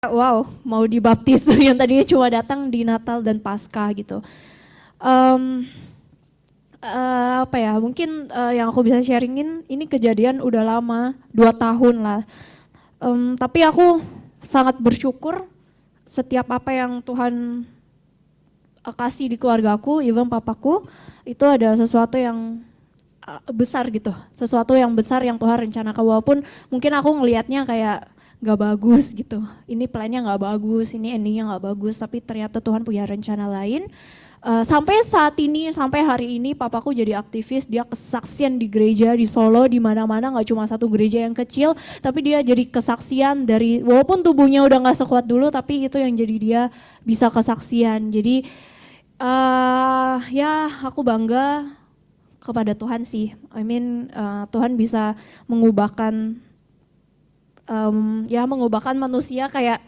Wow, mau dibaptis yang tadinya cuma datang di Natal dan Paskah gitu. Apa ya, mungkin yang aku bisa sharingin ini kejadian udah lama, 2 tahun lah. Tapi aku sangat bersyukur setiap apa yang Tuhan kasih di keluarga aku, even papaku, itu ada sesuatu yang besar gitu. Sesuatu yang besar yang Tuhan rencanakan, walaupun mungkin aku ngelihatnya kayak gak bagus gitu. Ini plannya gak bagus, ini endingnya gak bagus, tapi ternyata Tuhan punya rencana lain. Sampai saat ini, sampai hari ini papaku jadi aktivis, dia kesaksian di gereja di Solo, di mana-mana, nggak cuma satu gereja yang kecil, tapi dia jadi kesaksian dari, walaupun tubuhnya udah nggak sekuat dulu, tapi itu yang jadi dia bisa kesaksian. Jadi ya aku bangga kepada Tuhan sih. I mean Tuhan bisa mengubahkan mengubahkan manusia kayak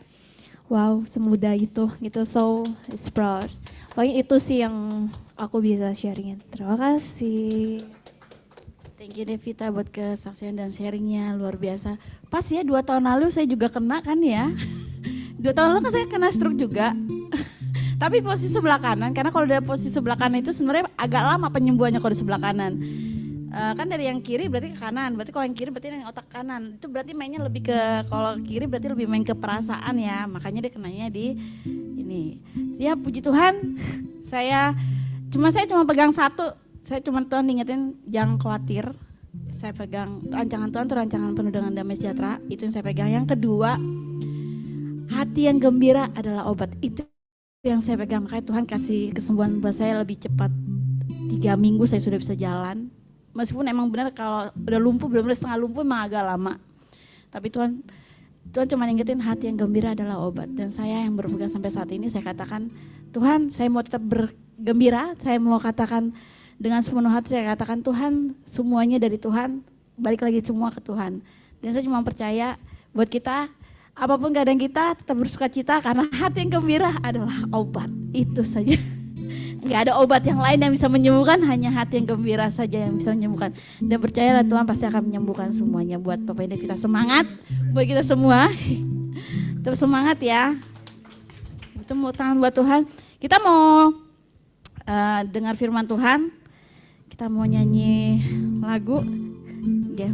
wow, semudah itu gitu. So it's proud. Paling itu sih yang aku bisa sharingin. Terima kasih. Thank you Devita buat kesaksian dan sharingnya, luar biasa. Pas ya 2 tahun lalu saya juga kena kan ya. 2 tahun lalu kan saya kena stroke juga. Tapi posisi sebelah kanan, karena kalau dari posisi sebelah kanan itu sebenarnya agak lama penyembuhannya kalau di sebelah kanan. Kan dari yang kiri berarti ke kanan, berarti kalau yang kiri berarti yang otak kanan. Itu berarti mainnya lebih ke, kalau kiri berarti lebih main ke perasaan ya, makanya dia kenanya di ini. Ya puji Tuhan, saya cuma pegang satu, saya cuma Tuhan ingetin jangan khawatir. Saya pegang rancangan Tuhan itu rancangan penuh dengan damai sejahtera, itu yang saya pegang. Yang kedua, hati yang gembira adalah obat, itu yang saya pegang. Makanya Tuhan kasih kesembuhan buat saya lebih cepat. 3 minggu saya sudah bisa jalan. Meskipun emang benar kalau udah lumpuh, benar-benar setengah lumpuh emang agak lama. Tapi Tuhan cuma ingetin hati yang gembira adalah obat. Dan saya yang berpegang sampai saat ini, saya katakan, Tuhan saya mau tetap bergembira, saya mau katakan dengan sepenuh hati, saya katakan Tuhan semuanya dari Tuhan, balik lagi semua ke Tuhan. Dan saya cuma percaya buat kita, apapun keadaan kita tetap bersuka cita karena hati yang gembira adalah obat, itu saja. Nggak ada obat yang lain yang bisa menyembuhkan, hanya hati yang gembira saja yang bisa menyembuhkan. Dan percayalah Tuhan pasti akan menyembuhkan semuanya. Buat Bapak Ibu kita semangat, buat kita semua. Tetap semangat ya. Itu mau tangan buat Tuhan. Kita mau dengar firman Tuhan. Kita mau nyanyi lagu. Ya.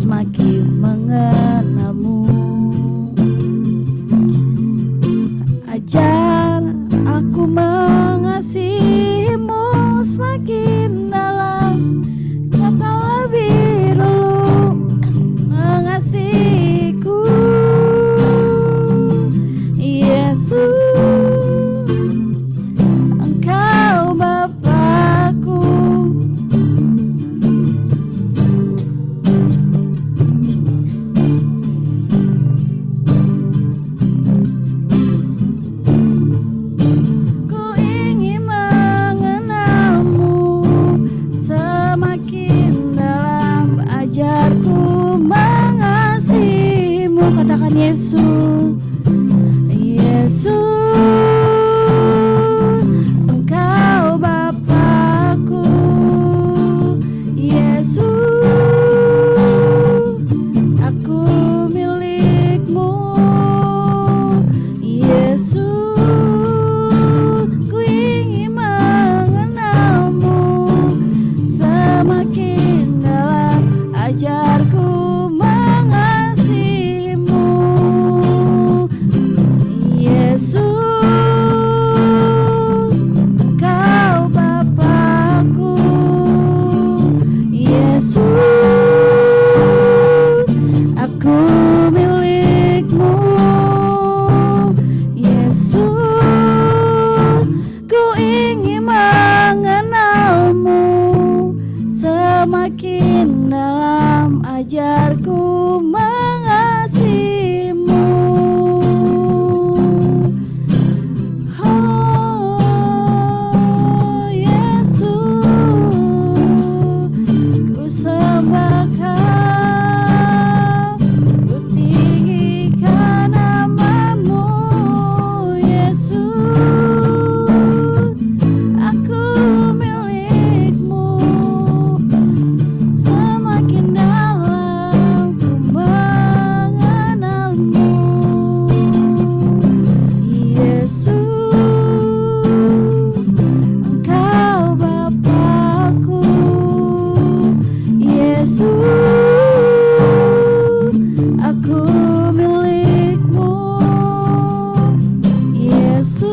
Semakin mengenalmu. katakan Yesus, Yesus, Engkau Bapakku, Yesus, aku milikmu, Yesus, ku ingin mengenalmu semakin dalam, ajarku mengasihimu, Yesus, Engkau Bapakku, Yesus, aku milikmu, Yesus, ku ingin mengenalmu semakin dalam, ajarku mengasihimu. Oh Yesus, ku sembah Kau, ku tinggikan namamu, Yesus, aku milikmu semakin dalam, ku mengenalmu, Yesus, Engkau Bapakku, Yesus, aku milikmu, Yesus,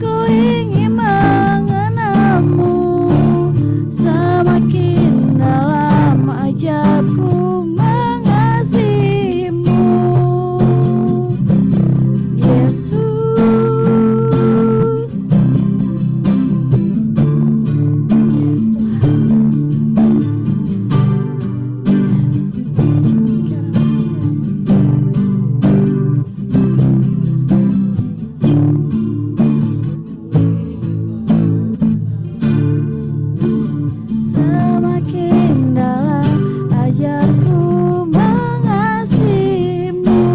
ku ingin mengenalmu semakin dalam, ajarku mengasihimu, Yesus. Yes, Tuhan. Semakin dalam, ajarku mengasihimu,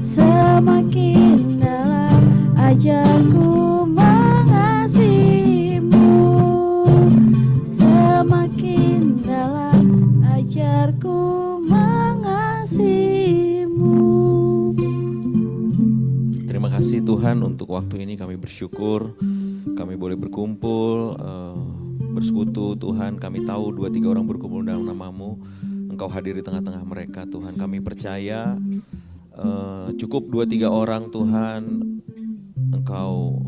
semakin dalam, ajarku mengasihimu, semakin dalam, ajarku mengasihimu. Terima kasih Tuhan untuk waktu ini, kami bersyukur kami boleh berkumpul, bersekutu Tuhan. Kami tahu 2-3 orang berkumpul dalam namamu, Engkau hadir di tengah-tengah mereka Tuhan. Kami percaya cukup 2-3 orang Tuhan, Engkau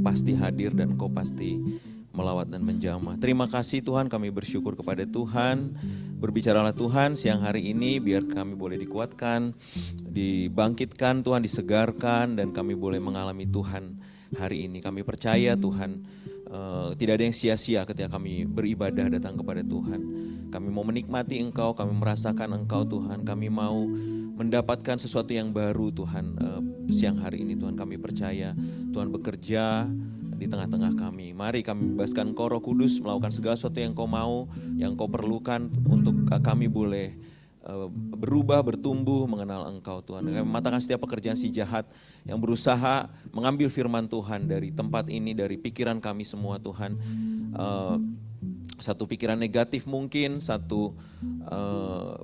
pasti hadir dan Engkau pasti melawat dan menjamah. Terima kasih Tuhan, kami bersyukur kepada Tuhan. Berbicaralah Tuhan siang hari ini, biar kami boleh dikuatkan, dibangkitkan Tuhan, disegarkan, dan kami boleh mengalami Tuhan hari ini. Kami percaya Tuhan, tidak ada yang sia-sia ketika kami beribadah datang kepada Tuhan. Kami mau menikmati Engkau, kami merasakan Engkau Tuhan. Kami mau mendapatkan sesuatu yang baru Tuhan. Siang hari ini Tuhan, kami percaya Tuhan bekerja di tengah-tengah kami. Mari kami bebaskan Engkau Roh Kudus melakukan segala sesuatu yang Engkau mau, yang Engkau perlukan untuk kami boleh berubah, bertumbuh, mengenal Engkau Tuhan. Kami mematahkan setiap pekerjaan si jahat yang berusaha mengambil firman Tuhan dari tempat ini, dari pikiran kami semua Tuhan. Satu pikiran negatif mungkin, satu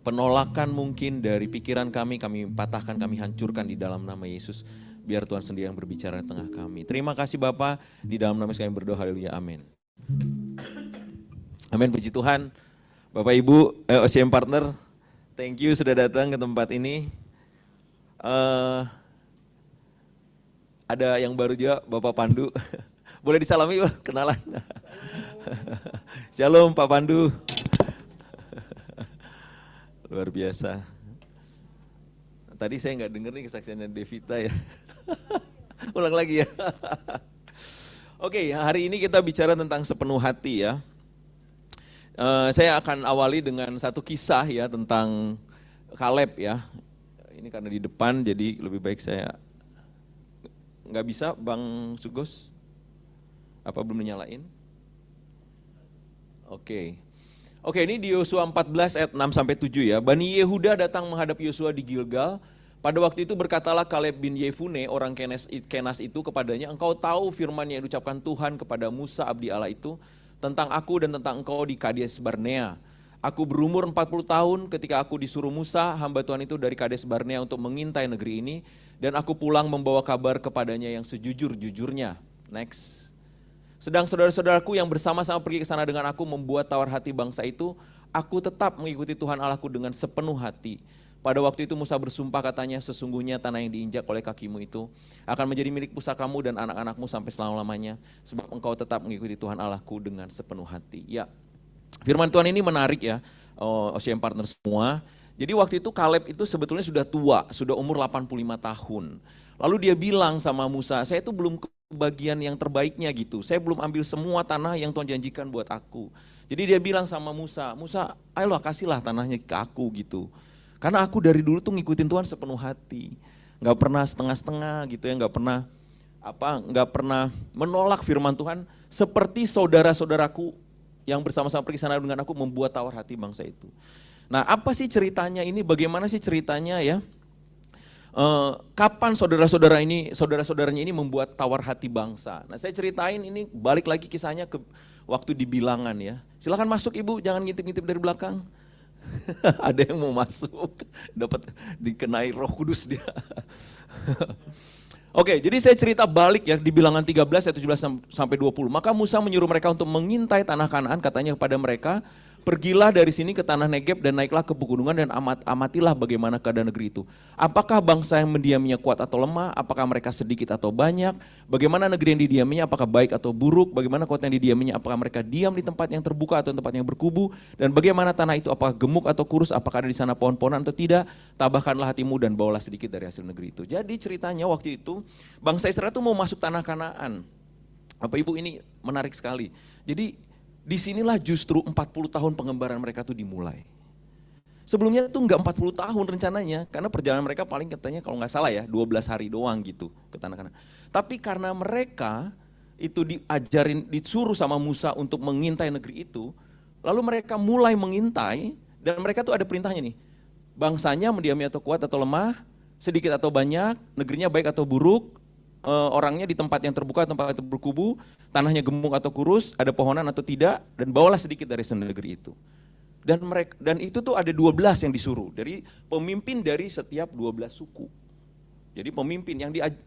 penolakan mungkin dari pikiran kami patahkan, kami hancurkan di dalam nama Yesus. Biar Tuhan sendiri yang berbicara di tengah kami. Terima kasih Bapa, di dalam nama Yesus kami berdoa, haleluya, amin. Amin, puji Tuhan. Bapak Ibu, OCM Partner, thank you sudah datang ke tempat ini. Ada yang baru juga, Bapak Pandu. Boleh disalami Pak, kenalan. Shalom Pak Pandu. Luar biasa. Tadi saya nggak denger nih kesaksiannya Devita ya. Ulang lagi ya. Oke, hari ini kita bicara tentang sepenuh hati ya. Saya akan awali dengan satu kisah ya tentang Kaleb ya. Ini karena di depan jadi lebih baik saya nggak bisa, Bang Sugos. Apa belum dinyalain? Oke. Oke, ini di Yosua 14 ayat 6 sampai 7 ya. Bani Yehuda datang menghadap Yosua di Gilgal. Pada waktu itu berkatalah Kaleb bin Yefune orang Kenas itu kepadanya, engkau tahu firman yang diucapkan Tuhan kepada Musa abdi Allah itu tentang aku dan tentang engkau di Kades Barnea. Aku berumur 40 tahun ketika aku disuruh Musa, hamba Tuhan itu dari Kades Barnea untuk mengintai negeri ini. Dan aku pulang membawa kabar kepadanya yang sejujur-jujurnya. Next. Sedang saudara-saudaraku yang bersama-sama pergi ke sana dengan aku membuat tawar hati bangsa itu, aku tetap mengikuti Tuhan Allahku dengan sepenuh hati. Pada waktu itu Musa bersumpah katanya, sesungguhnya tanah yang diinjak oleh kakimu itu akan menjadi milik pusakamu dan anak-anakmu sampai selama-lamanya. Sebab engkau tetap mengikuti Tuhan Allahku dengan sepenuh hati. Ya, firman Tuhan ini menarik ya, OCM partner semua. Jadi waktu itu Kaleb itu sebetulnya sudah tua, sudah umur 85 tahun. Lalu dia bilang sama Musa, saya itu belum kebagian yang terbaiknya gitu. Saya belum ambil semua tanah yang Tuhan janjikan buat aku. Jadi dia bilang sama Musa, Musa ayolah kasihlah tanahnya ke aku gitu. Karena aku dari dulu tuh ngikutin Tuhan sepenuh hati. Gak pernah setengah-setengah gitu ya, gak pernah menolak firman Tuhan. Seperti saudara-saudaraku yang bersama-sama pergi sana dengan aku membuat tawar hati bangsa itu. Nah, apa sih ceritanya ini? Bagaimana sih ceritanya ya? Kapan saudara-saudaranya ini membuat tawar hati bangsa? Nah, saya ceritain ini balik lagi kisahnya ke waktu di Bilangan ya. Silakan masuk Ibu, jangan ngintip-ngintip dari belakang. Ada yang mau masuk, dapat dikenai Roh Kudus dia. Oke, jadi saya cerita balik ya di Bilangan 13 ayat 17 sampai 20. Maka Musa menyuruh mereka untuk mengintai tanah Kanaan, katanya kepada mereka, pergilah dari sini ke tanah Negeb dan naiklah ke pegunungan dan amatilah bagaimana keadaan negeri itu. Apakah bangsa yang mendiaminya kuat atau lemah? Apakah mereka sedikit atau banyak? Bagaimana negeri yang didiaminya? Apakah baik atau buruk? Bagaimana kota yang didiaminya? Apakah mereka diam di tempat yang terbuka atau tempat yang berkubu? Dan bagaimana tanah itu? Apakah gemuk atau kurus? Apakah ada di sana pohon-pohonan atau tidak? Tabahkanlah hatimu dan bawalah sedikit dari hasil negeri itu. Jadi ceritanya waktu itu bangsa Israel itu mau masuk tanah Kanaan. Bapak Ibu, ini menarik sekali. Jadi disinilah justru 40 tahun pengembaraan mereka tuh dimulai. Sebelumnya tuh enggak 40 tahun rencananya, karena perjalanan mereka paling katanya kalau nggak salah ya 12 hari doang gitu ke tanah Kanaan. Tapi karena mereka itu disuruh sama Musa untuk mengintai negeri itu, lalu mereka mulai mengintai dan mereka tuh ada perintahnya nih. Bangsanya mendiami atau kuat atau lemah, sedikit atau banyak, negerinya baik atau buruk, orangnya di tempat yang terbuka, tempat yang berkubu, tanahnya gemuk atau kurus, ada pohonan atau tidak, dan bawalah sedikit dari negeri itu. Dan itu tuh ada 12 yang disuruh, dari pemimpin dari setiap 12 suku. Jadi pemimpin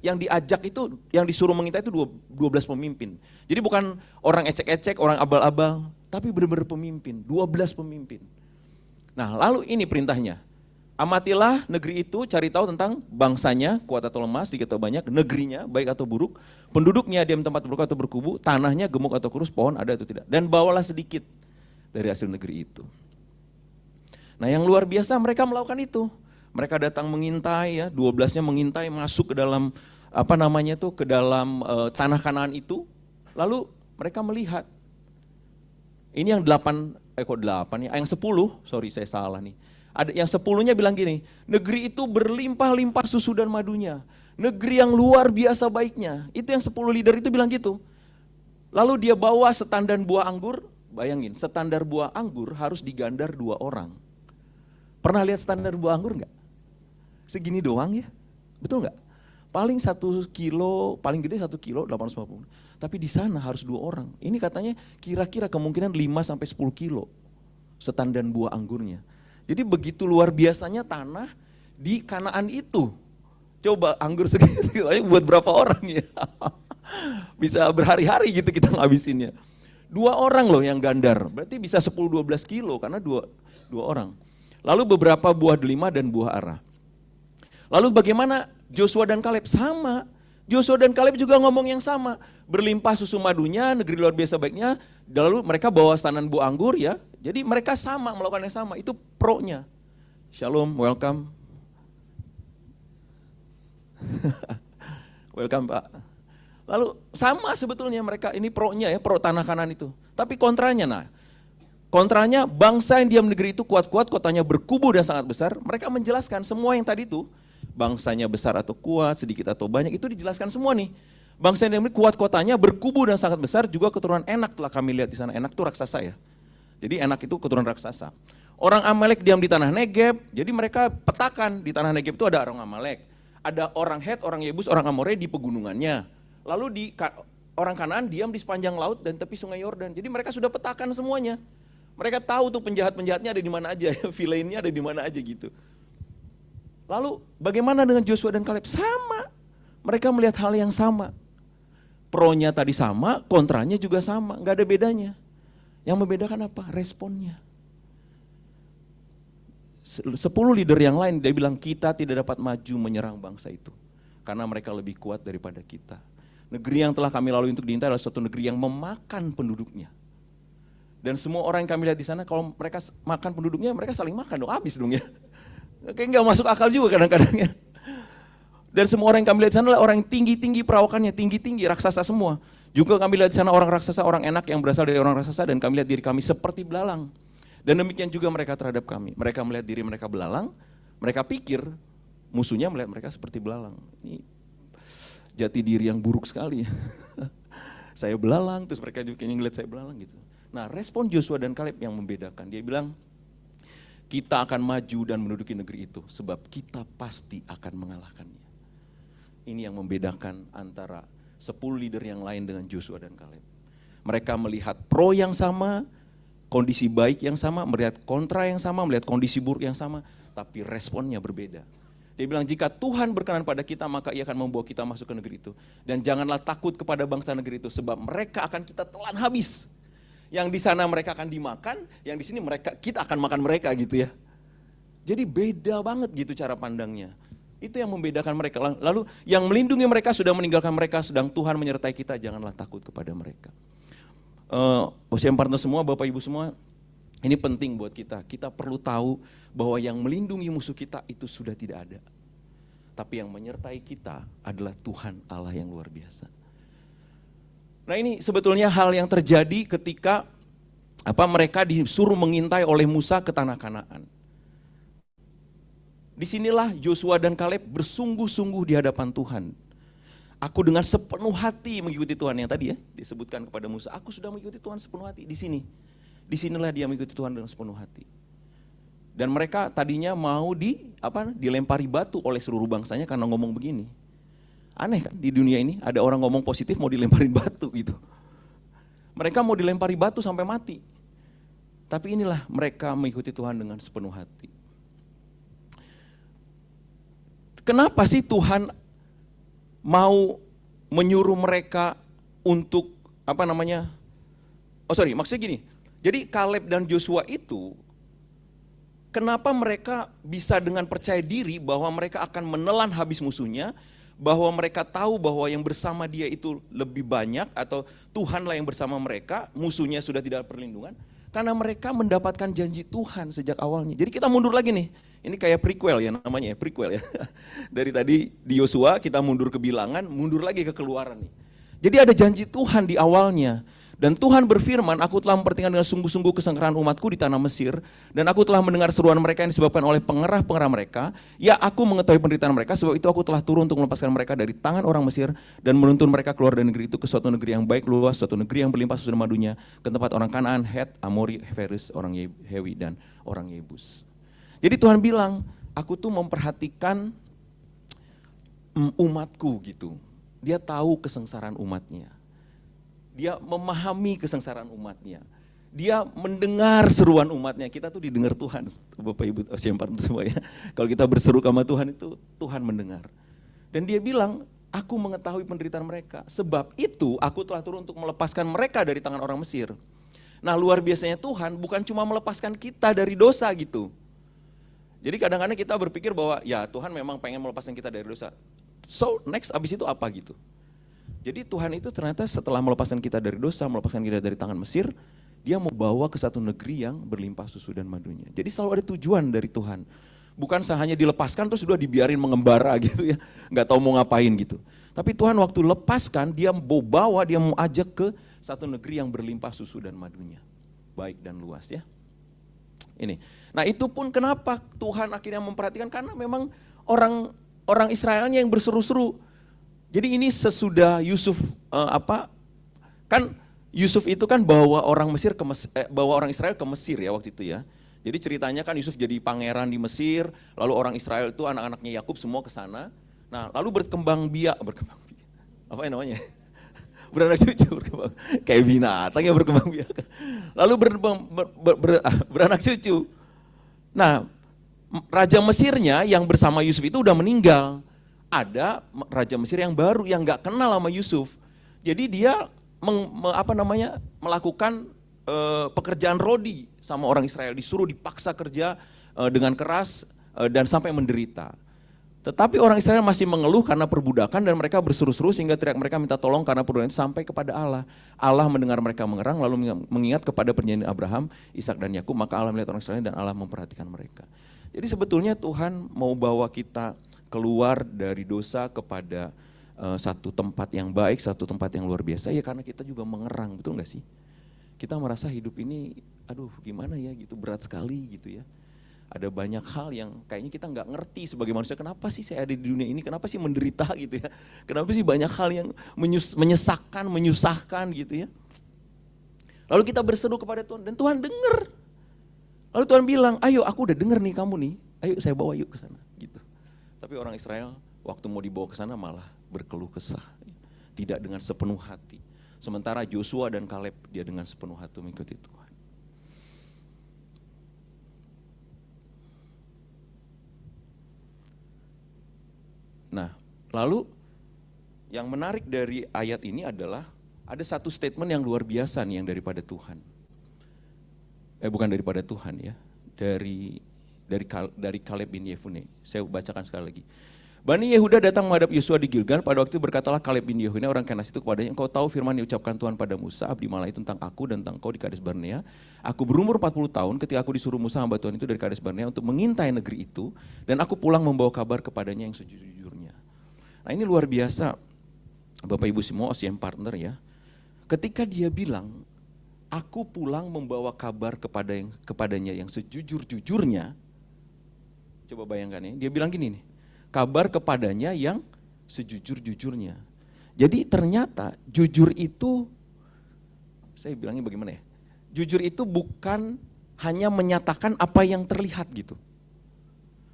yang diajak itu, yang disuruh mengintai itu 12 pemimpin. Jadi bukan orang ecek-ecek, orang abal-abal, tapi benar-benar pemimpin, 12 pemimpin. Nah lalu ini perintahnya. Amatilah negeri itu, cari tahu tentang bangsanya, kuat atau lemah, sedikit atau banyak, negerinya, baik atau buruk, penduduknya diam tempat berbuka atau berkubu, tanahnya gemuk atau kurus, pohon ada atau tidak. Dan bawalah sedikit dari hasil negeri itu. Nah yang luar biasa mereka melakukan itu. Mereka datang mengintai ya, 12-nya mengintai masuk ke dalam ke dalam tanah Kanaan itu. Lalu mereka melihat. Ini yang 8 ya, yang 10, sorry saya salah nih. Ada yang 10-nya bilang gini, negeri itu berlimpah-limpah susu dan madunya. Negeri yang luar biasa baiknya. Itu yang 10 leader itu bilang gitu. Lalu dia bawa setandan buah anggur, bayangin, setandar buah anggur harus digandar 2 orang. Pernah lihat standar buah anggur enggak? Segini doang ya, betul enggak? Paling 1 kilo, paling gede 1 kilo 850. Tapi di sana harus 2 orang. Ini katanya kira-kira kemungkinan 5 sampai 10 kilo setandan buah anggurnya. Jadi begitu luar biasanya tanah di Kanaan itu. Coba anggur segitu buat berapa orang ya? Bisa berhari-hari gitu kita ngabisinnya. 2 orang loh yang gandar, berarti bisa 10-12 kilo karena 2 orang. Lalu beberapa buah delima dan buah ara. Lalu bagaimana Joshua dan Kaleb? Sama. Joshua dan Kaleb juga ngomong yang sama. Berlimpah susu madunya, negeri luar biasa baiknya. Lalu mereka bawa setandan buah anggur ya. Jadi mereka sama, melakukan yang sama. Itu pro-nya. Shalom, welcome. Welcome Pak. Lalu sama sebetulnya mereka, ini pro-nya ya, pro tanah Kanaan itu. Tapi kontranya kontranya bangsa yang diam negeri itu kuat-kuat, kotanya berkubu dan sangat besar. Mereka menjelaskan semua yang tadi itu, bangsanya besar atau kuat, sedikit atau banyak, itu dijelaskan semua nih. Bangsa yang diam negeri kuat kotanya, berkubu dan sangat besar, juga keturunan Enak telah kami lihat di sana. Enak itu raksasa ya. Jadi Enak itu keturunan raksasa. Orang Amalek diam di tanah Negeb, jadi mereka petakan di tanah Negeb itu ada orang Amalek. Ada orang Het, orang Yebus, orang Amore di pegunungannya. Lalu orang Kanaan diam di sepanjang laut dan tepi sungai Yordan. Jadi mereka sudah petakan semuanya. Mereka tahu tuh penjahat-penjahatnya ada di mana aja, villainnya ada di mana aja gitu. Lalu bagaimana dengan Joshua dan Kaleb? Sama, mereka melihat hal yang sama. Pro-nya tadi sama, kontranya juga sama, nggak ada bedanya. Yang membedakan apa? Responnya. 10 leader yang lain dia bilang kita tidak dapat maju menyerang bangsa itu. Karena mereka lebih kuat daripada kita. Negeri yang telah kami lalui untuk diintai adalah suatu negeri yang memakan penduduknya. Dan semua orang yang kami lihat di sana kalau mereka makan penduduknya mereka saling makan dong, habis dong ya. Kayak nggak masuk akal juga kadang-kadang ya. Dan semua orang yang kami lihat di sana adalah orang yang tinggi-tinggi perawakannya, tinggi-tinggi raksasa semua. Juga kami lihat di sana orang raksasa, orang Enak yang berasal dari orang raksasa dan kami lihat diri kami seperti belalang. Dan demikian juga mereka terhadap kami. Mereka melihat diri mereka belalang, mereka pikir musuhnya melihat mereka seperti belalang. Ini jati diri yang buruk sekali. Saya belalang, terus mereka juga ngeliat saya belalang gitu. Nah, respon Joshua dan Kaleb yang membedakan. Dia bilang, kita akan maju dan menduduki negeri itu sebab kita pasti akan mengalahkannya. Ini yang membedakan antara 10 leader yang lain dengan Joshua dan Kaleb. Mereka melihat pro yang sama, kondisi baik yang sama, melihat kontra yang sama, melihat kondisi buruk yang sama, tapi responnya berbeda. Dia bilang jika Tuhan berkenan pada kita maka ia akan membawa kita masuk ke negeri itu. Dan janganlah takut kepada bangsa negeri itu sebab mereka akan kita telan habis. Yang di sana mereka akan dimakan, yang di sini kita akan makan mereka gitu ya. Jadi beda banget gitu cara pandangnya. Itu yang membedakan mereka. Lalu yang melindungi mereka sudah meninggalkan mereka, sedang Tuhan menyertai kita, janganlah takut kepada mereka. Usia partner semua, Bapak Ibu semua, ini penting buat kita. Kita perlu tahu bahwa yang melindungi musuh kita itu sudah tidak ada. Tapi yang menyertai kita adalah Tuhan Allah yang luar biasa. Nah ini sebetulnya hal yang terjadi ketika mereka disuruh mengintai oleh Musa ke tanah Kanaan. Disinilah Joshua dan Kaleb bersungguh-sungguh di hadapan Tuhan. Aku dengan sepenuh hati mengikuti Tuhan yang tadi ya disebutkan kepada Musa. Aku sudah mengikuti Tuhan sepenuh hati di sini. Disinilah dia mengikuti Tuhan dengan sepenuh hati. Dan mereka tadinya mau dilempari batu oleh seluruh bangsanya karena ngomong begini. Aneh kan di dunia ini ada orang ngomong positif mau dilemparin batu gitu. Mereka mau dilempari batu sampai mati. Tapi inilah mereka mengikuti Tuhan dengan sepenuh hati. Kenapa sih Tuhan mau menyuruh mereka untuk maksudnya gini. Jadi Kaleb dan Joshua itu kenapa mereka bisa dengan percaya diri bahwa mereka akan menelan habis musuhnya, bahwa mereka tahu bahwa yang bersama dia itu lebih banyak atau Tuhanlah yang bersama mereka, musuhnya sudah tidak ada perlindungan, karena mereka mendapatkan janji Tuhan sejak awalnya. Jadi kita mundur lagi nih, ini kayak prequel ya namanya ya, prequel ya. Dari tadi di Yosua kita mundur ke Bilangan, mundur lagi ke Keluaran nih. Jadi ada janji Tuhan di awalnya. Dan Tuhan berfirman, aku telah memperhatikan dengan sungguh-sungguh kesengkeran umatku di tanah Mesir, dan aku telah mendengar seruan mereka yang disebabkan oleh pengerah-pengerah mereka. Ya, aku mengetahui penderitaan mereka, sebab itu aku telah turun untuk melepaskan mereka dari tangan orang Mesir dan menuntun mereka keluar dari negeri itu ke suatu negeri yang baik luas, suatu negeri yang berlimpah susu dan madunya, ke tempat orang Kanaan, Het, Amori, Feris, orang Hewi dan orang Yebus. Jadi Tuhan bilang, aku tuh memperhatikan umatku gitu. Dia tahu kesengsaraan umatnya. Dia memahami kesengsaraan umatnya. Dia mendengar seruan umatnya. Kita tuh didengar Tuhan, Bapak Ibu semua ya. Kalau kita berseru sama Tuhan itu, Tuhan mendengar. Dan dia bilang, aku mengetahui penderitaan mereka. Sebab itu aku telah turun untuk melepaskan mereka dari tangan orang Mesir. Nah luar biasanya Tuhan bukan cuma melepaskan kita dari dosa gitu. Jadi kadang-kadang kita berpikir bahwa ya Tuhan memang pengen melepaskan kita dari dosa. So next abis itu apa gitu. Jadi Tuhan itu ternyata setelah melepaskan kita dari dosa, melepaskan kita dari tangan Mesir, dia mau bawa ke satu negeri yang berlimpah susu dan madunya. Jadi selalu ada tujuan dari Tuhan. Bukan hanya dilepaskan terus udah dibiarin mengembara gitu ya, nggak tahu mau ngapain gitu. Tapi Tuhan waktu lepaskan, dia mau bawa, dia mau ajak ke satu negeri yang berlimpah susu dan madunya. Baik dan luas ya. Ini. Nah itu pun kenapa Tuhan akhirnya memperhatikan, karena memang orang Israelnya yang berseru-seru. Jadi ini sesudah Yusuf kan Yusuf itu kan bawa orang bawa orang Israel ke Mesir ya waktu itu ya. Jadi ceritanya kan Yusuf jadi pangeran di Mesir, lalu orang Israel itu anak-anaknya Yakub semua ke sana. Nah, lalu berkembang biak. Apa yang namanya? Beranak cucu, kayak binatang ya berkembang biak. Lalu beranak cucu. Nah, Raja Mesirnya yang bersama Yusuf itu udah meninggal. Ada Raja Mesir yang baru yang gak kenal sama Yusuf. Jadi dia melakukan pekerjaan rodi sama orang Israel, disuruh dipaksa kerja dengan keras dan sampai menderita. Tetapi orang Israel masih mengeluh karena perbudakan dan mereka berseru-seru sehingga teriak mereka minta tolong karena perbudakan itu sampai kepada Allah. Allah mendengar mereka mengerang lalu mengingat kepada perjanjian Abraham, Ishak dan Yakub, maka Allah melihat orang Israel dan Allah memperhatikan mereka. Jadi sebetulnya Tuhan mau bawa kita keluar dari dosa kepada satu tempat yang baik, satu tempat yang luar biasa, ya karena kita juga mengerang, betul gak sih? Kita merasa hidup ini, aduh gimana ya gitu, berat sekali gitu ya. Ada banyak hal yang kayaknya kita nggak ngerti sebagai manusia, kenapa sih saya ada di dunia ini, kenapa sih menderita gitu ya. Kenapa sih banyak hal yang menyesakkan, menyusahkan gitu ya. Lalu kita berseru kepada Tuhan dan Tuhan dengar. Lalu Tuhan bilang, ayo aku udah dengar nih kamu nih, ayo saya bawa yuk ke sana gitu. Tapi orang Israel waktu mau dibawa ke sana malah berkeluh kesah, tidak dengan sepenuh hati. Sementara Joshua dan Kaleb dia dengan sepenuh hati mengikuti Tuhan. Nah, lalu yang menarik dari ayat ini adalah ada satu statement yang luar biasa nih yang daripada Tuhan. Bukan daripada Tuhan ya, dari Kaleb bin Yefune. Saya bacakan sekali lagi. Bani Yehuda datang menghadap Yosua di Gilgal, pada waktu itu berkatalah Kaleb bin Yefune orang Kenas itu kepadanya, engkau tahu firman yang diucapkan Tuhan pada Musa, abdi Malai tentang aku dan tentang kau di Kades Barnea. Aku berumur 40 tahun ketika aku disuruh Musa hamba Tuhan itu dari Kades Barnea untuk mengintai negeri itu, dan aku pulang membawa kabar kepadanya yang sejujur-jujurnya. Nah ini luar biasa, Bapak Ibu semua OCM partner ya. Ketika dia bilang, aku pulang membawa kabar kepadanya yang sejujur-jujurnya. Coba bayangkan ya, dia bilang gini nih, kabar kepadanya yang sejujur-jujurnya. Jadi ternyata jujur itu, saya bilangnya bagaimana ya, jujur itu bukan hanya menyatakan apa yang terlihat gitu.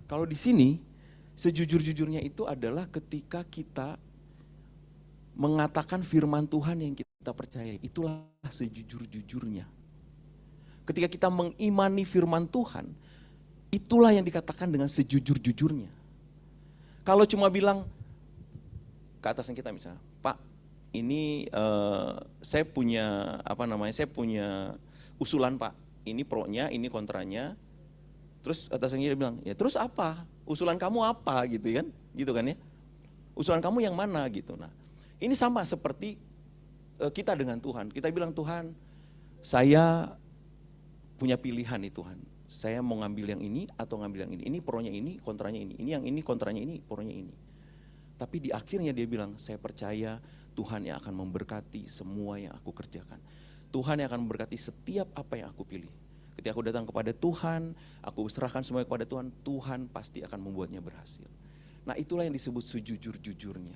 Kalau di sini, sejujur-jujurnya itu adalah ketika kita mengatakan firman Tuhan yang kita percaya, itulah sejujur-jujurnya. Ketika kita mengimani firman Tuhan, itulah yang dikatakan dengan sejujur-jujurnya. Kalau cuma bilang ke atasan kita misalnya, Pak, ini saya punya saya punya usulan Pak, ini pro-nya, ini kontranya. Terus atasan kita bilang, ya terus apa? Usulan kamu apa gitu kan ya? Usulan kamu yang mana gitu. Nah, ini sama seperti kita dengan Tuhan. Kita bilang, Tuhan, saya punya pilihan nih Tuhan. Saya mau ngambil yang ini atau ngambil yang ini. Ini pro-nya ini, kontranya ini. Ini yang ini, kontranya ini, pro-nya ini. Tapi di akhirnya dia bilang, saya percaya Tuhan yang akan memberkati semua yang aku kerjakan. Tuhan yang akan memberkati setiap apa yang aku pilih. Ketika aku datang kepada Tuhan, aku serahkan semuanya kepada Tuhan, Tuhan pasti akan membuatnya berhasil. Nah itulah yang disebut sejujur-jujurnya.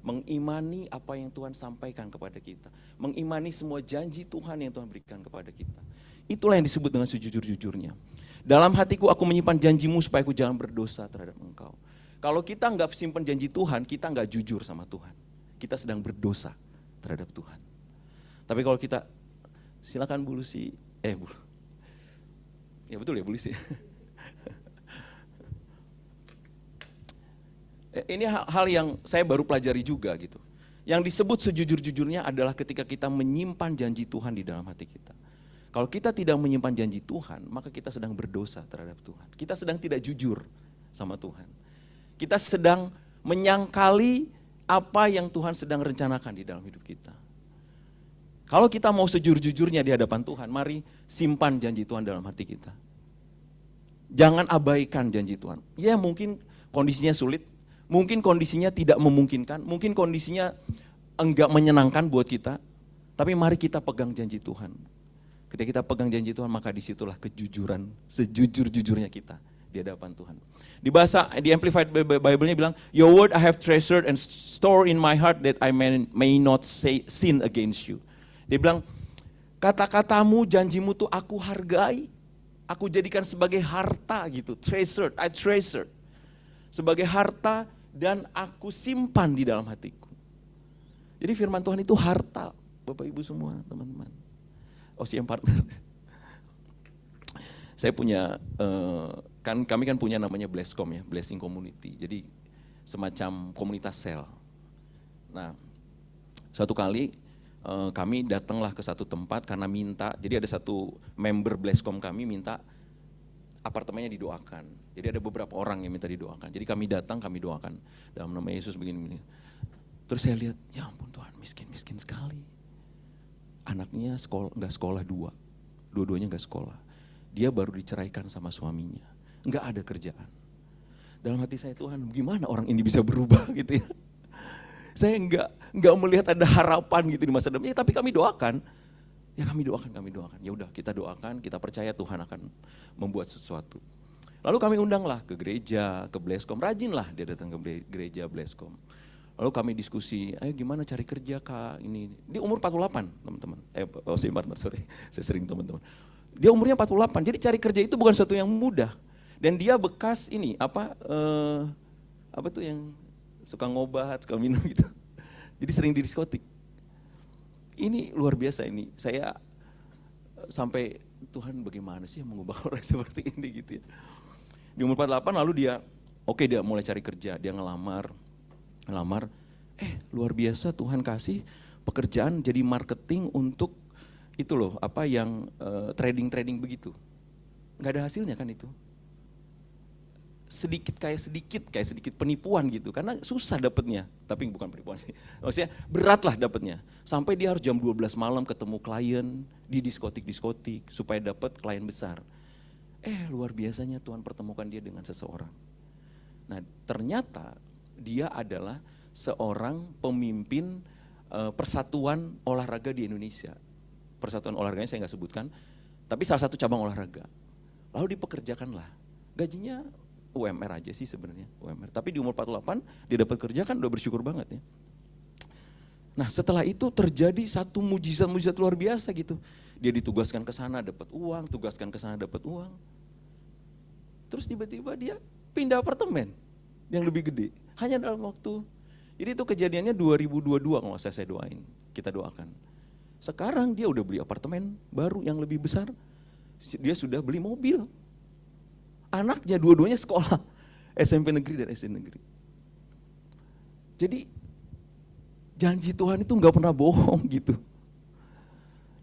Mengimani apa yang Tuhan sampaikan kepada kita. Mengimani semua janji Tuhan yang Tuhan berikan kepada kita. Itulah yang disebut dengan sejujur-jujurnya. Dalam hatiku aku menyimpan janjimu supaya aku jangan berdosa terhadap engkau. Kalau kita nggak simpan janji Tuhan, kita nggak jujur sama Tuhan. Kita sedang berdosa terhadap Tuhan. Tapi kalau kita, silakan Bu Lucy, Bu. Ya betul ya Bu Lucy. Ini hal yang saya baru pelajari juga gitu. Yang disebut sejujur-jujurnya adalah ketika kita menyimpan janji Tuhan di dalam hati kita. Kalau kita tidak menyimpan janji Tuhan, maka kita sedang berdosa terhadap Tuhan. Kita sedang tidak jujur sama Tuhan. Kita sedang menyangkali apa yang Tuhan sedang rencanakan di dalam hidup kita. Kalau kita mau sejujur-jujurnya di hadapan Tuhan, mari simpan janji Tuhan dalam hati kita. Jangan abaikan janji Tuhan. Ya mungkin kondisinya sulit, mungkin kondisinya tidak memungkinkan, mungkin kondisinya enggak menyenangkan buat kita, tapi mari kita pegang janji Tuhan. Ketika kita pegang janji Tuhan, maka disitulah kejujuran, sejujur-jujurnya kita di hadapan Tuhan. Di Amplified Bible-nya bilang, your word I have treasured and stored in my heart that I may not sin against you. Dia bilang, kata-katamu, janjimu tuh aku hargai. Aku jadikan sebagai harta gitu, treasured, I treasured. Sebagai harta dan aku simpan di dalam hatiku. Jadi firman Tuhan itu harta, Bapak Ibu semua, teman-teman. OCM partner. Saya punya, kami kan punya namanya Blesscom ya, Blessing Community. Jadi semacam komunitas sel. Nah, suatu kali kami datanglah ke satu tempat karena minta, jadi ada satu member Blesscom kami minta apartemennya didoakan. Jadi ada beberapa orang yang minta didoakan. Jadi kami datang, kami doakan dalam nama Yesus begini-begini. Terus saya lihat, ya ampun Tuhan, miskin sekali. Anaknya nggak sekolah dua-duanya nggak sekolah. Dia baru diceraikan sama suaminya, nggak ada kerjaan. Dalam hati saya, Tuhan, gimana orang ini bisa berubah gitu ya? Saya nggak melihat ada harapan gitu di masa depan. Ya, tapi kami doakan. Ya kami doakan. Ya udah kita doakan, kita percaya Tuhan akan membuat sesuatu. Lalu kami undanglah ke gereja, ke Blesscom. Rajinlah dia datang ke gereja Blesscom. Lalu kami diskusi, ayo gimana cari kerja Kak ini. Dia umur 48 teman-teman. Saya sering teman-teman. Dia umurnya 48, jadi cari kerja itu bukan sesuatu yang mudah. Dan dia bekas ini, apa tuh yang suka ngobat, suka minum gitu. Jadi sering di diskotik. Ini luar biasa ini, saya sampai Tuhan bagaimana sih mengubah orang seperti ini gitu ya. Di umur 48 lalu dia, dia mulai cari kerja, dia ngelamar. Luar biasa Tuhan kasih pekerjaan jadi marketing untuk itu loh, yang trading begitu. Nggak ada hasilnya kan itu. Sedikit penipuan gitu, karena susah dapetnya, tapi bukan penipuan sih, maksudnya berat lah dapetnya. Sampai dia harus jam 12 malam ketemu klien di diskotik supaya dapat klien besar. Luar biasanya Tuhan pertemukan dia dengan seseorang. Nah ternyata dia adalah seorang pemimpin persatuan olahraga di Indonesia. Persatuan olahraganya saya nggak sebutkan, tapi salah satu cabang olahraga. Lalu dipekerjakanlah, gajinya UMR aja sih sebenarnya, UMR. Tapi di umur 48 dia dapat kerja kan udah bersyukur banget ya. Nah setelah itu terjadi satu mujizat luar biasa gitu. Dia ditugaskan ke sana dapat uang, Terus tiba-tiba dia pindah apartemen yang lebih gede, hanya dalam waktu. Jadi itu kejadiannya 2022 kalau saya doain, kita doakan. Sekarang dia udah beli apartemen baru yang lebih besar, dia sudah beli mobil. Anaknya dua-duanya sekolah, SMP negeri dan SD negeri. Jadi janji Tuhan itu nggak pernah bohong gitu.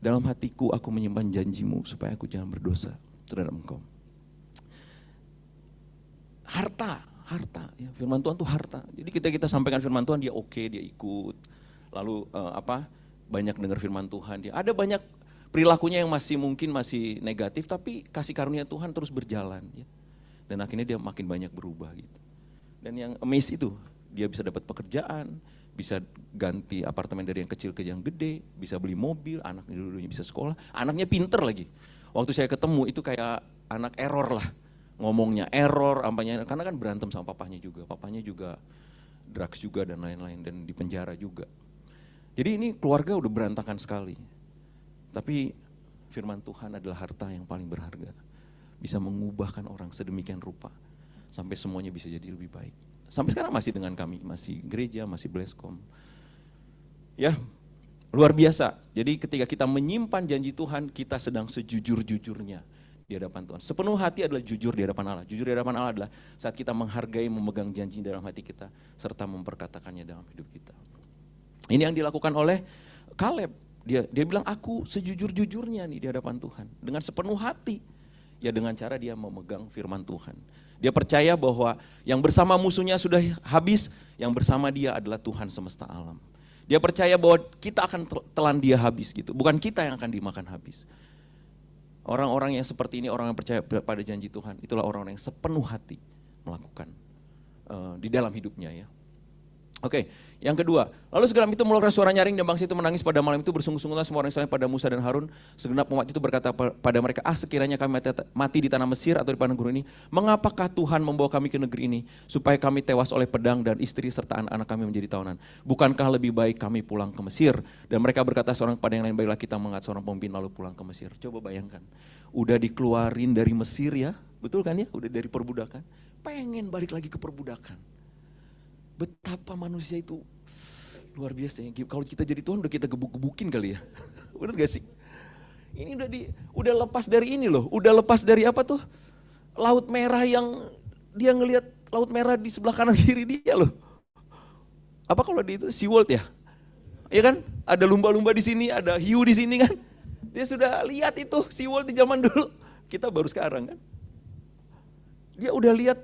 Dalam hatiku aku menyimpan janjimu supaya aku jangan berdosa terhadap engkau. Harta, ya, firman Tuhan itu harta. Jadi kita sampaikan firman Tuhan dia oke, dia ikut. Lalu banyak dengar firman Tuhan, dia ada banyak perilakunya yang mungkin masih negatif, tapi kasih karunia Tuhan terus berjalan ya. Dan akhirnya dia makin banyak berubah gitu. Dan yang amazed itu, dia bisa dapat pekerjaan, bisa ganti apartemen dari yang kecil ke yang gede, bisa beli mobil, anaknya dulunya bisa sekolah, anaknya pinter lagi. Waktu saya ketemu itu kayak anak error lah, ngomongnya error, karena kan berantem sama papahnya juga drugs juga dan lain-lain, dan di penjara juga. Jadi ini keluarga udah berantakan sekali. Tapi firman Tuhan adalah harta yang paling berharga. Bisa mengubahkan orang sedemikian rupa. Sampai semuanya bisa jadi lebih baik. Sampai sekarang masih dengan kami, masih gereja, masih Blesscom. Ya, luar biasa. Jadi ketika kita menyimpan janji Tuhan, kita sedang sejujur-jujurnya di hadapan Tuhan. Sepenuh hati adalah jujur di hadapan Allah. Jujur di hadapan Allah adalah saat kita menghargai, memegang janji dalam hati kita, serta memperkatakannya dalam hidup kita. Ini yang dilakukan oleh Kaleb. Dia bilang aku sejujur-jujurnya nih di hadapan Tuhan. Dengan sepenuh hati. Ya dengan cara dia memegang firman Tuhan. Dia percaya bahwa yang bersama musuhnya sudah habis, yang bersama dia adalah Tuhan semesta alam. Dia percaya bahwa kita akan telan dia habis gitu. Bukan kita yang akan dimakan habis. Orang-orang yang seperti ini, orang yang percaya pada janji Tuhan, itulah orang-orang yang sepenuh hati melakukan di dalam hidupnya ya. Oke, yang kedua, lalu segala itu mengeluarkan suara nyaring dan bangsa itu menangis pada malam itu bersungguh-sungguhlah semua orang Israel pada Musa dan Harun. Segenap umat itu berkata pada mereka, sekiranya kami mati di tanah Mesir atau di padang gurun ini, mengapakah Tuhan membawa kami ke negeri ini, supaya kami tewas oleh pedang dan istri serta anak-anak kami menjadi tawanan. Bukankah lebih baik kami pulang ke Mesir? Dan mereka berkata seorang pada yang lain, baiklah kita mengangkat seorang pemimpin lalu pulang ke Mesir. Coba bayangkan, udah dikeluarin dari Mesir ya, betul kan ya, udah dari perbudakan, pengen balik lagi ke perbudakan. Betapa manusia itu luar biasa ya. Kalau kita jadi Tuhan udah kita gebuk-gebukin kali ya. Bener gak sih? Ini udah lepas dari ini loh. Udah lepas dari apa tuh? Laut Merah yang dia ngelihat Laut Merah di sebelah kanan kiri dia loh. Apa kalau di itu SeaWorld ya? Iya kan? Ada lumba-lumba di sini, ada hiu di sini kan? Dia sudah lihat itu SeaWorld di zaman dulu. Kita baru sekarang kan? Dia udah lihat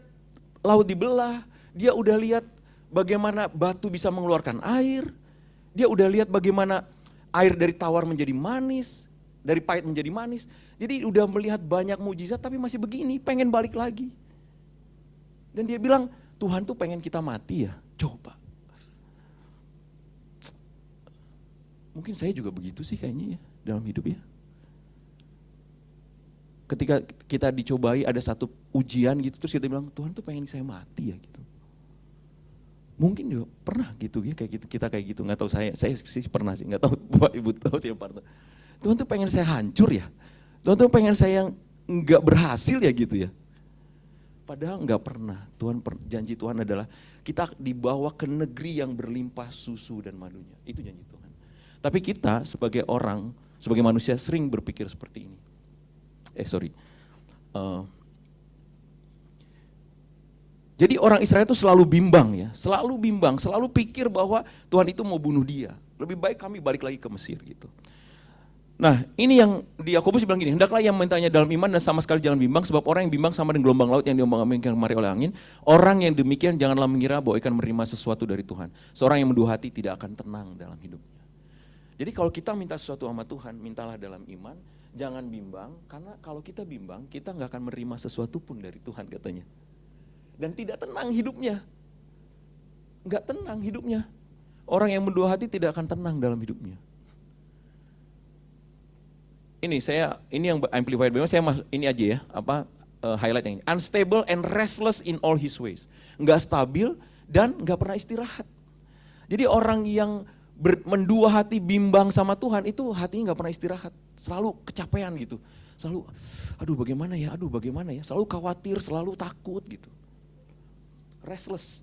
laut dibelah, dia udah lihat bagaimana batu bisa mengeluarkan air. Dia udah lihat bagaimana air dari tawar menjadi manis, dari pahit menjadi manis. Jadi udah melihat banyak mujizat tapi masih begini, pengen balik lagi. Dan dia bilang, Tuhan tuh pengen kita mati ya, coba. Mungkin saya juga begitu sih kayaknya ya, dalam hidup ya. Ketika kita dicobai ada satu ujian gitu, terus kita bilang, Tuhan tuh pengen saya mati ya gitu. Mungkin juga pernah gitu ya, kayak gitu, kita kayak gitu, nggak tahu saya sih pernah sih, nggak tahu Bapak Ibu tahu siapa. Tuhan tuh pengen saya hancur ya, Tuhan tuh pengen saya nggak berhasil ya gitu ya. Padahal nggak pernah. Janji Tuhan adalah kita dibawa ke negeri yang berlimpah susu dan madunya. Itu janji Tuhan. Tapi kita sebagai orang, sebagai manusia sering berpikir seperti ini. Jadi orang Israel itu selalu bimbang ya, selalu pikir bahwa Tuhan itu mau bunuh dia. Lebih baik kami balik lagi ke Mesir gitu. Nah ini yang di Yakobus bilang gini, hendaklah yang mintanya dalam iman dan sama sekali jangan bimbang, sebab orang yang bimbang sama dengan gelombang laut yang diombang-ambingkan kemari oleh angin. Orang yang demikian janganlah mengira bahwa akan menerima sesuatu dari Tuhan. Seorang yang mendua hati tidak akan tenang dalam hidupnya. Jadi kalau kita minta sesuatu sama Tuhan, mintalah dalam iman, jangan bimbang, karena kalau kita bimbang, kita nggak akan menerima sesuatu pun dari Tuhan katanya. Dan tidak tenang hidupnya. Enggak tenang hidupnya. Orang yang mendua hati tidak akan tenang dalam hidupnya. Ini yang amplified Bible, ini aja ya, highlight yang ini. Unstable and restless in all his ways. Enggak stabil dan enggak pernah istirahat. Jadi orang yang mendua hati bimbang sama Tuhan itu hatinya enggak pernah istirahat. Selalu kecapean gitu. Selalu aduh bagaimana ya, selalu khawatir, selalu takut gitu. Restless,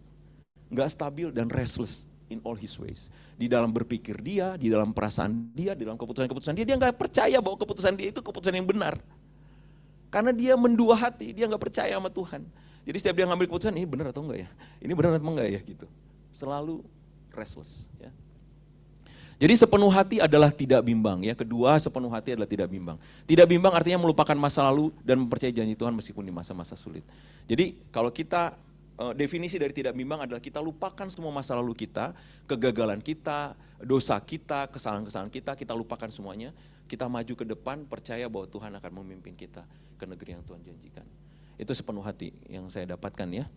nggak stabil dan restless in all his ways. Di dalam berpikir dia, di dalam perasaan dia, di dalam keputusan-keputusan dia nggak percaya bahwa keputusan dia itu keputusan yang benar. Karena dia mendua hati, dia nggak percaya sama Tuhan. Jadi setiap dia ngambil keputusan, ini benar atau enggak ya? Ini benar atau enggak ya gitu. Selalu restless ya. Jadi sepenuh hati adalah tidak bimbang ya. Kedua, sepenuh hati adalah tidak bimbang. Tidak bimbang artinya melupakan masa lalu dan mempercayai janji Tuhan meskipun di masa-masa sulit. Jadi kalau kita definisi dari tidak bimbang adalah kita lupakan semua masa lalu kita, kegagalan kita, dosa kita, kesalahan-kesalahan kita lupakan semuanya. Kita maju ke depan, percaya bahwa Tuhan akan memimpin kita ke negeri yang Tuhan janjikan. Itu sepenuh hati yang saya dapatkan ya.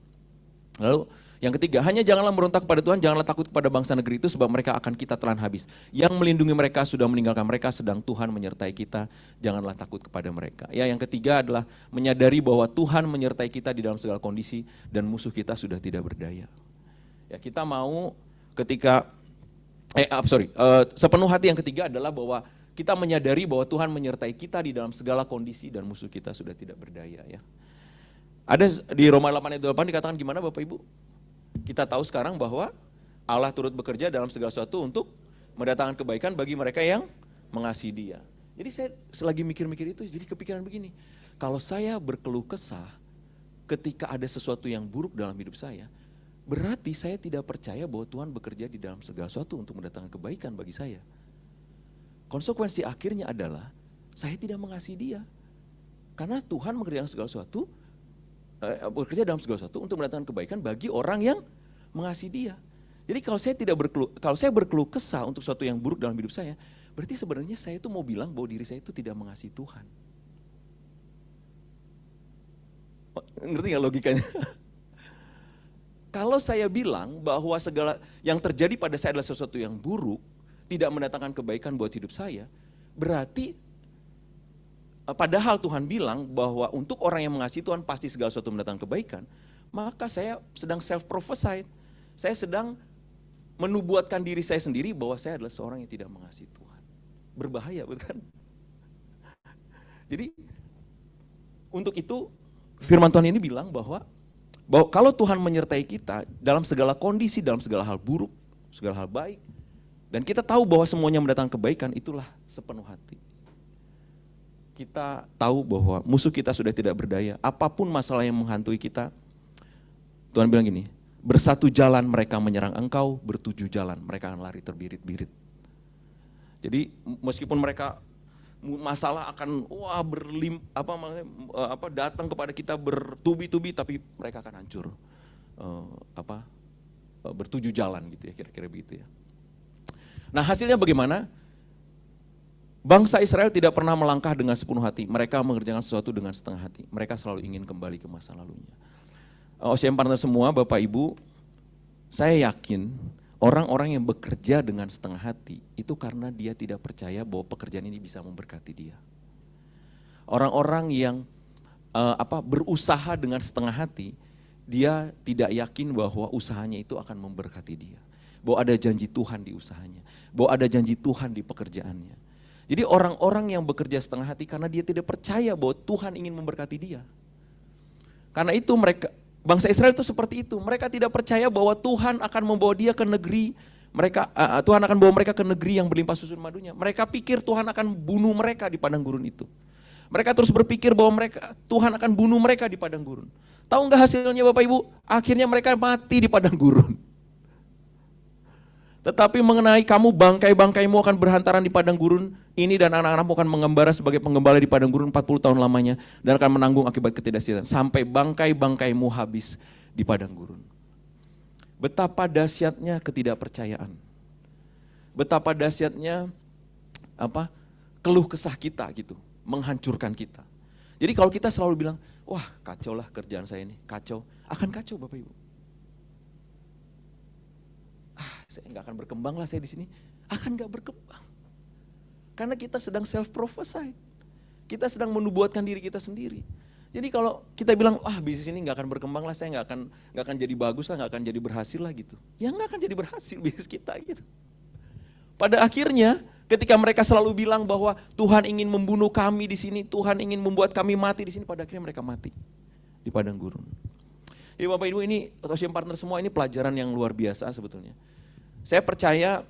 Lalu yang ketiga, hanya janganlah merontak kepada Tuhan, janganlah takut kepada bangsa negeri itu sebab mereka akan kita telan habis. Yang melindungi mereka sudah meninggalkan mereka, sedang Tuhan menyertai kita, janganlah takut kepada mereka. Ya, yang ketiga adalah menyadari bahwa Tuhan menyertai kita di dalam segala kondisi dan musuh kita sudah tidak berdaya. Ya, kita mau ketika sepenuh hati yang ketiga adalah bahwa kita menyadari bahwa Tuhan menyertai kita di dalam segala kondisi dan musuh kita sudah tidak berdaya ya. Ada di Roma 8 ayat 8 dikatakan gimana Bapak Ibu? Kita tahu sekarang bahwa Allah turut bekerja dalam segala sesuatu untuk mendatangkan kebaikan bagi mereka yang mengasihi Dia. Jadi saya selagi mikir-mikir itu jadi kepikiran begini. Kalau saya berkeluh kesah ketika ada sesuatu yang buruk dalam hidup saya, berarti saya tidak percaya bahwa Tuhan bekerja di dalam segala sesuatu untuk mendatangkan kebaikan bagi saya. Konsekuensi akhirnya adalah saya tidak mengasihi Dia. Karena Tuhan bekerja dalam segala sesuatu untuk mendatangkan kebaikan bagi orang yang mengasihi Dia. Jadi kalau saya berkeluh kesah untuk sesuatu yang buruk dalam hidup saya, berarti sebenarnya saya itu mau bilang bahwa diri saya itu tidak mengasihi Tuhan. Ngerti nggak logikanya? Kalau saya bilang bahwa segala yang terjadi pada saya adalah sesuatu yang buruk, tidak mendatangkan kebaikan buat hidup saya, berarti padahal Tuhan bilang bahwa untuk orang yang mengasihi Tuhan pasti segala sesuatu mendatangkan kebaikan, maka saya sedang self-prophesied. Saya sedang menubuatkan diri saya sendiri bahwa saya adalah seorang yang tidak mengasihi Tuhan. Berbahaya, bukan? Jadi untuk itu firman Tuhan ini bilang bahwa kalau Tuhan menyertai kita dalam segala kondisi, dalam segala hal buruk, segala hal baik, dan kita tahu bahwa semuanya mendatangkan kebaikan, itulah sepenuh hati. Kita tahu bahwa musuh kita sudah tidak berdaya, apapun masalah yang menghantui kita, Tuhan bilang gini, bersatu jalan mereka menyerang engkau, bertujuh jalan mereka akan lari terbirit-birit. Jadi meskipun mereka masalah akan datang kepada kita bertubi-tubi, tapi mereka akan hancur. Bertujuh jalan gitu ya, kira-kira begitu ya. Nah, hasilnya bagaimana? Bangsa Israel tidak pernah melangkah dengan sepenuh hati. Mereka mengerjakan sesuatu dengan setengah hati. Mereka selalu ingin kembali ke masa lalunya. OCM partner semua, Bapak Ibu, saya yakin orang-orang yang bekerja dengan setengah hati itu karena dia tidak percaya bahwa pekerjaan ini bisa memberkati dia. Orang-orang yang berusaha dengan setengah hati, dia tidak yakin bahwa usahanya itu akan memberkati dia. Bahwa ada janji Tuhan di usahanya, bahwa ada janji Tuhan di pekerjaannya. Jadi orang-orang yang bekerja setengah hati karena dia tidak percaya bahwa Tuhan ingin memberkati dia. Karena itu bangsa Israel itu seperti itu. Mereka tidak percaya bahwa Tuhan akan membawa dia ke negeri, Tuhan akan bawa mereka ke negeri yang berlimpah susu dan madunya. Mereka pikir Tuhan akan bunuh mereka di padang gurun itu. Mereka terus berpikir bahwa Tuhan akan bunuh mereka di padang gurun. Tahu nggak hasilnya Bapak Ibu? Akhirnya mereka mati di padang gurun. Tetapi mengenai kamu, bangkai-bangkaimu akan berhantaran di padang gurun ini dan anak-anakmu akan mengembara sebagai penggembala di padang gurun 40 tahun lamanya dan akan menanggung akibat ketidaksiatan sampai bangkai-bangkaimu habis di padang gurun. Betapa dahsyatnya ketidakpercayaan. Betapa dahsyatnya keluh kesah kita gitu, menghancurkan kita. Jadi kalau kita selalu bilang, wah kacau lah kerjaan saya ini, kacau, akan kacau Bapak Ibu. Saya nggak akan berkembang lah saya di sini, akan nggak berkembang. Karena kita sedang self-prophesied, kita sedang menubuatkan diri kita sendiri. Jadi kalau kita bilang, bisnis ini nggak akan berkembang lah, saya nggak akan jadi bagus lah, nggak akan jadi berhasil lah gitu. Ya nggak akan jadi berhasil bisnis kita gitu. Pada akhirnya, ketika mereka selalu bilang bahwa Tuhan ingin membunuh kami di sini, Tuhan ingin membuat kami mati di sini, pada akhirnya mereka mati di padang gurun. Jadi Bapak Ibu ini, OCM partner semua ini pelajaran yang luar biasa sebetulnya. Saya percaya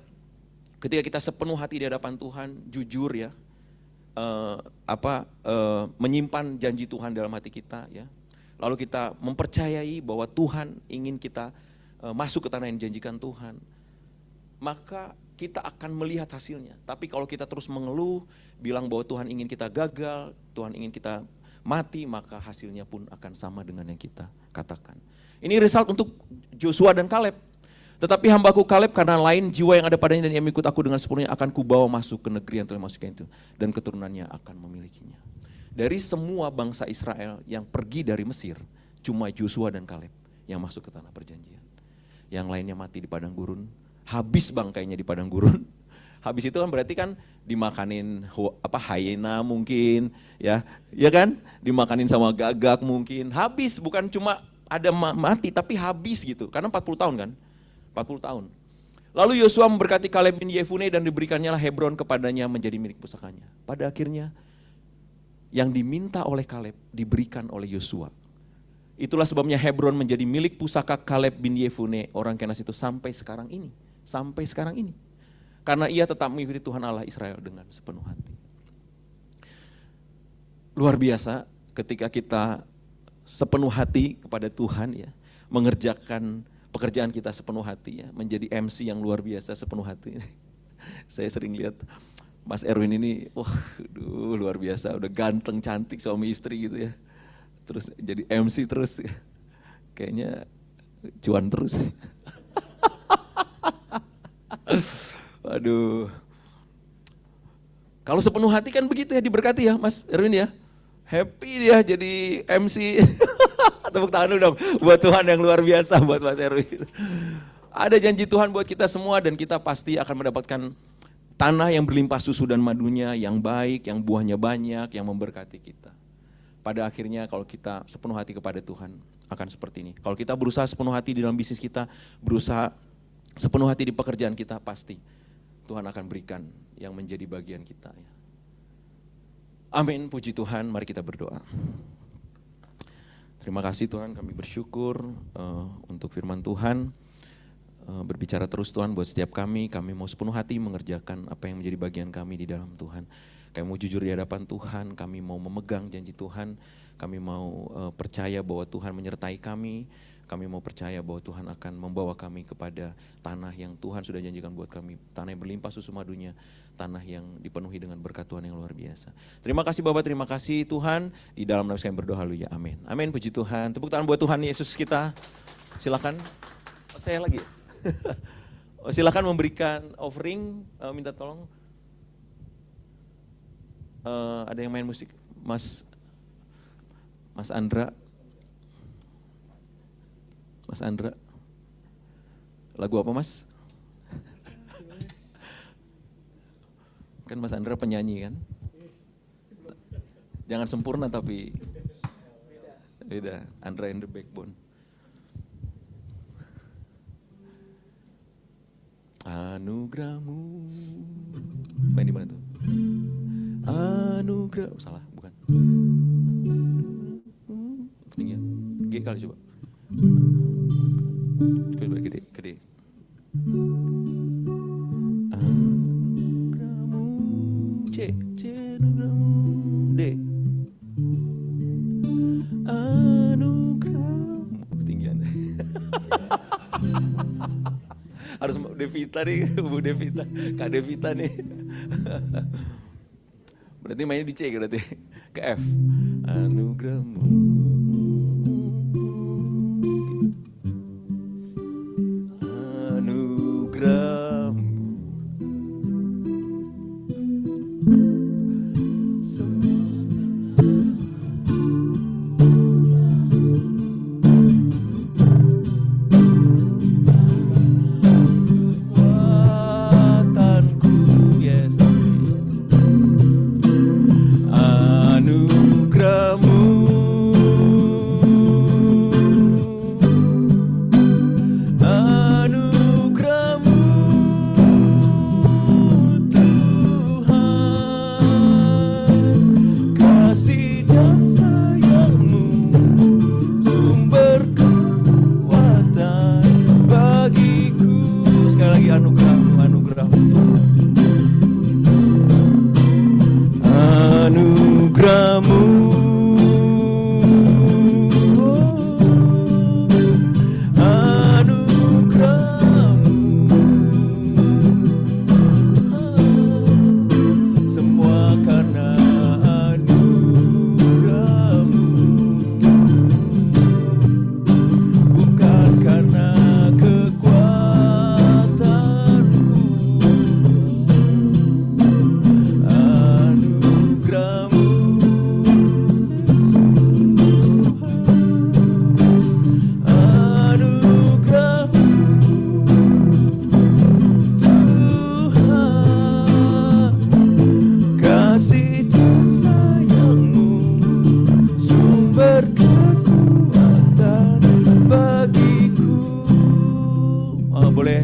ketika kita sepenuh hati di hadapan Tuhan, jujur ya, menyimpan janji Tuhan dalam hati kita ya. Lalu kita mempercayai bahwa Tuhan ingin kita masuk ke tanah yang dijanjikan Tuhan. Maka kita akan melihat hasilnya. Tapi kalau kita terus mengeluh, bilang bahwa Tuhan ingin kita gagal, Tuhan ingin kita mati, maka hasilnya pun akan sama dengan yang kita katakan. Ini result untuk Joshua dan Kaleb. Tetapi hambaku Kaleb karena lain jiwa yang ada padanya dan ia mengikut aku dengan sepenuhnya akan kubawa masuk ke negeri yang telah masukkan itu. Dan keturunannya akan memilikinya. Dari semua bangsa Israel yang pergi dari Mesir, cuma Joshua dan Kaleb yang masuk ke tanah perjanjian. Yang lainnya mati di padang gurun, habis bangkainya di padang gurun. Habis itu kan berarti kan dimakanin hyena mungkin, ya kan? Dimakanin sama gagak mungkin. Habis, bukan cuma ada mati tapi habis gitu. Karena 40 tahun kan? 40 tahun. Lalu Yosua memberkati Kaleb bin Yefune dan diberikannya lah Hebron kepadanya menjadi milik pusakanya. Pada akhirnya yang diminta oleh Kaleb diberikan oleh Yosua. Itulah sebabnya Hebron menjadi milik pusaka Kaleb bin Yefune orang Kenas itu sampai sekarang ini. Sampai sekarang ini. Karena ia tetap mengikuti Tuhan Allah Israel dengan sepenuh hati. Luar biasa ketika kita sepenuh hati kepada Tuhan ya, mengerjakan pekerjaan kita sepenuh hati ya, menjadi MC yang luar biasa sepenuh hati. Saya sering lihat Mas Erwin ini, luar biasa, udah ganteng, cantik, suami istri gitu ya. Terus jadi MC terus, kayaknya cuan terus. Waduh. Kalau sepenuh hati kan begitu ya, diberkati ya Mas Erwin ya. Happy dia jadi MC. Tepuk tangan dulu dong buat Tuhan yang luar biasa buat Mas Erwin. Ada janji Tuhan buat kita semua dan kita pasti akan mendapatkan tanah yang berlimpah susu dan madunya, yang baik, yang buahnya banyak, yang memberkati kita. Pada akhirnya kalau kita sepenuh hati kepada Tuhan akan seperti ini. Kalau kita berusaha sepenuh hati di dalam bisnis kita, berusaha sepenuh hati di pekerjaan kita, pasti Tuhan akan berikan yang menjadi bagian kita. Amin, puji Tuhan, mari kita berdoa. Terima kasih Tuhan, kami bersyukur untuk firman Tuhan. Berbicara terus Tuhan buat setiap kami mau sepenuh hati mengerjakan apa yang menjadi bagian kami di dalam Tuhan. Kami mau jujur di hadapan Tuhan, kami mau memegang janji Tuhan, kami mau percaya bahwa Tuhan menyertai kami mau percaya bahwa Tuhan akan membawa kami kepada tanah yang Tuhan sudah janjikan buat kami, tanah yang berlimpah susu madunya, tanah yang dipenuhi dengan berkat Tuhan yang luar biasa. Terima kasih Bapak, terima kasih Tuhan, di dalam nama kami berdoa, haleluya, amin. Amin, puji Tuhan, tepuk tangan buat Tuhan Yesus kita, silakan, saya lagi. Silakan memberikan offering, minta tolong. Ada yang main musik, Mas Andra. Mas Andra. Lagu apa Mas? Kan Mas Andra penyanyi kan? Jangan sempurna tapi beda. Andra and the Backbone. Anugerahmu. Main di mana tuh? Anugerah, salah, bukan. Tinggi ya. G kali coba. Coba gede. Anugerahmu. C anugerahmu. D. Anugerahmu. Ketinggian. Harus Devita nih, Bu Devita, Kak Devita nih. Berarti mainnya di C berarti, ke F. Anugerahmu. Anugerahmu.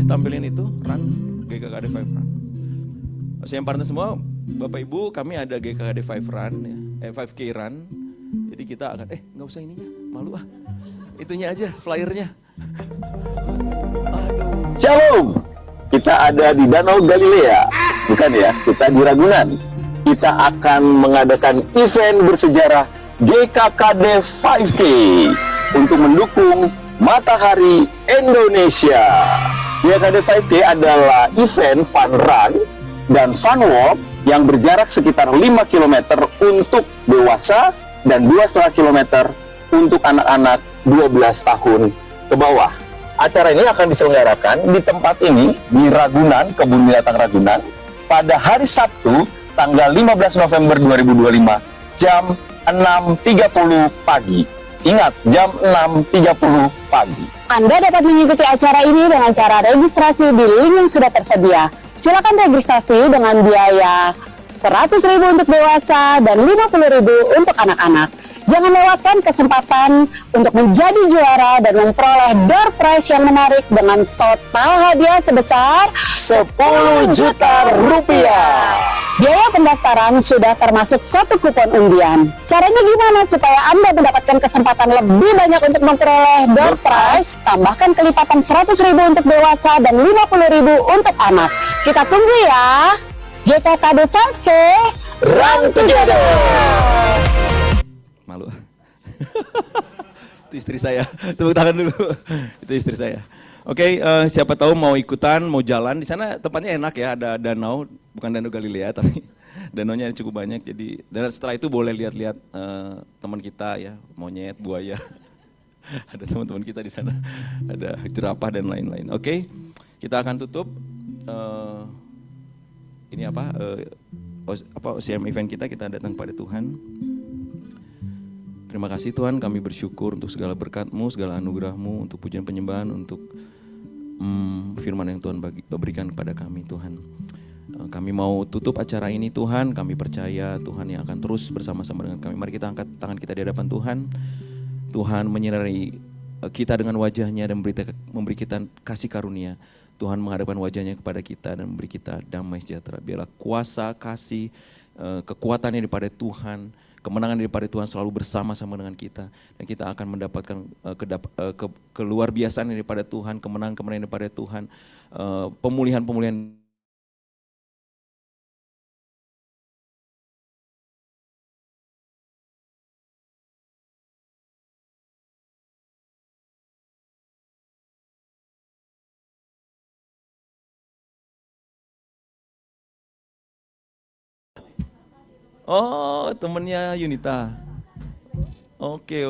Tampilin itu, run, GKKD 5 run. Yang partner semua, Bapak Ibu, kami ada GKKD 5 run, ya, 5K run. Jadi kita akan, nggak usah ininya, malu ah. Itunya aja, flyernya. Aduh. Shalom, kita ada di Danau Galilea, bukan ya, kita di Ragunan. Kita akan mengadakan event bersejarah GKKD 5K untuk mendukung Matahari Indonesia. GKKD 5K adalah event fun run dan fun walk yang berjarak sekitar 5 km untuk dewasa dan 2,5 km untuk anak-anak 12 tahun ke bawah. Acara ini akan diselenggarakan di tempat ini di Ragunan, Kebun Binatang Ragunan, pada hari Sabtu tanggal 15 November 2025 jam 6.30 pagi. Ingat, jam 6.30 pagi. Anda dapat mengikuti acara ini dengan cara registrasi di link yang sudah tersedia. Silakan registrasi dengan biaya 100.000 untuk dewasa dan 50.000 untuk anak-anak. Jangan lewatkan kesempatan untuk menjadi juara dan memperoleh door prize yang menarik dengan total hadiah sebesar 10 juta rupiah. Biaya pendaftaran sudah termasuk 1 kupon undian. Caranya gimana supaya Anda mendapatkan kesempatan lebih banyak untuk memperoleh door prize? Tambahkan kelipatan 100.000 untuk dewasa dan 50.000 untuk anak. Kita tunggu ya. GKKD 5K, run together! Malu. Itu istri saya. Tepuk tangan dulu. Itu istri saya. Oke, siapa tahu mau ikutan, mau jalan di sana tempatnya enak ya, ada danau, bukan danau Galilea tapi danaunya cukup banyak. Jadi dan setelah itu boleh lihat-lihat teman kita ya, monyet, buaya. Ada teman-teman kita di sana, ada jerapah dan lain-lain. Oke, kita akan tutup. Ini OCM event kita datang pada Tuhan. Terima kasih Tuhan, kami bersyukur untuk segala berkat-Mu, segala anugerah-Mu, untuk pujian penyembahan, untuk firman yang Tuhan berikan kepada kami Tuhan. Kami mau tutup acara ini Tuhan, kami percaya Tuhan yang akan terus bersama-sama dengan kami. Mari kita angkat tangan kita di hadapan Tuhan. Tuhan menyinari kita dengan wajah-Nya dan memberi kita kasih karunia. Tuhan menghadapkan wajah-Nya kepada kita dan memberi kita damai sejahtera. Biarlah kuasa, kasih, kekuatan yang daripada Tuhan, kemenangan daripada Tuhan selalu bersama-sama dengan kita. Dan kita akan mendapatkan keluar biasaan daripada Tuhan, kemenangan-kemenangan daripada Tuhan, pemulihan-pemulihan. Oh, temennya Yunita. Oke.